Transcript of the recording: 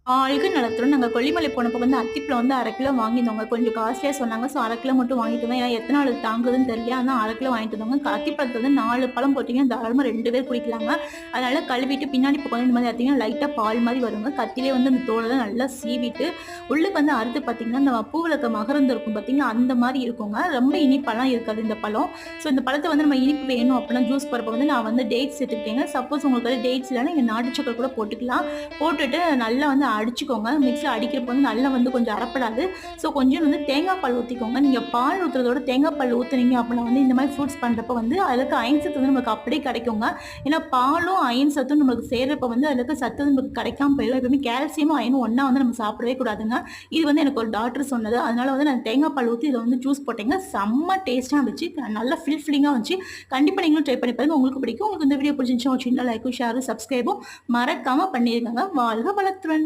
ஆளுக்கு நலத்துடன் நாங்க கொல்லிமலை போனப்போ வந்து அத்திப்பழம் வந்து 1/2 கிலோ வாங்கியிருந்தோங்க. கொஞ்சம் காஸ்ட்லியா சொன்னாங்க. ஸோ 1/2 கிலோ மட்டும் வாங்கிட்டு வந்தோம். ஏன்னா எத்தன நாள் தாங்குதுன்னு தெரியல. ஆனா 1/2 கிலோ வாங்கிட்டு வந்தோங்க. அத்திப்பழத்த வந்து 4 பழம் போட்டீங்கன்னா தாராளமா 2 பேர் குடிக்கலாங்க. அதனால கழுவிட்டு பின்னாடி பக்கம் வந்து இந்த மாதிரி பார்த்தீங்கன்னா, லைட்டா பால் மாரி வருங்க. கத்திலே வந்து அந்த தோலெல்லாம் நல்லா சீவிட்டு, உள்ளுக்கு வந்து அறுத்து பார்த்தீங்கன்னா, இந்த பூவுல இருக்க மகரந்தம் இருக்கும் பார்த்தீங்களா, அந்த மாரி இருக்குங்க. ரொம்ப இனிப்பாலாம் இருக்காது இந்த பழம். ஸோ இந்த பழத்த வந்து நம்ம இனிப்பு வேணும் அப்படின்னா ஜூஸ் போடுறப்போ வந்து நான் வந்து டேட்ஸ் சேர்த்துக்கிட்டேங்க. சப்போஸ் உங்களுக்கு வந்து டேட்ஸ் இல்லன்னா நீங்க நாட்டு சக்கரை கூட போட்டுக்கலாம். போட்டுட்டு நல்லா வந்து அடிச்சுக்கோங்க. மிக்ஸில அடிக்கிறப்போ வந்து நல்லா வந்து கொஞ்சம் அறப்படாது. ஸோ கொஞ்சம் வந்து தேங்காய் பால் ஊத்திக்கோங்க. நீங்க பால் ஊத்துறதோட தேங்காய் பால் ஊத்துனீங்க அப்படின்னா வந்து இந்த மாரி ஃப்ரூட்ஸ் பண்றப்போ வந்து அதுல இருக்க அயன் சத்து வந்து நமக்கு அப்படியே கிடைக்குங்க. ஏன்னா பாலும் அயன் சத்தும் நமக்கு சேர்றப்ப வந்து அதுல இருக்க சத்து வந்து நமக்கு கிடைக்காம போயிடும். எப்பவுமே கால்சியமும் அயனும் ஒண்ணா வந்து நம்ம சாப்பிடவே கூடாதுங்க. இது வந்து எனக்கு ஒரு டாக்டர் சொன்னது. அதனால வந்து நான் தேங்காய் பால் ஊத்தி இத வந்து ஜூஸ் போட்டேங்க. செம்ம டேஸ்ட்டா இருந்துச்சு. நல்லா ஃபில்லிங்கா இருந்துச்சு. கண்டிப்பா நீங்களும் ட்ரை பண்ணி பாருங்க. உங்களுக்கு பிடிக்கும். உங்களுக்கு இந்த வீடியோ பிடிச்சிருந்துச்சுன்னா ஒரு சின்ன லைக்கும், ஷேரும், சப்ஸ்கிரைபும் மறக்காம பண்ணிருங்கங்க. வாழ்க வளத்துடன்!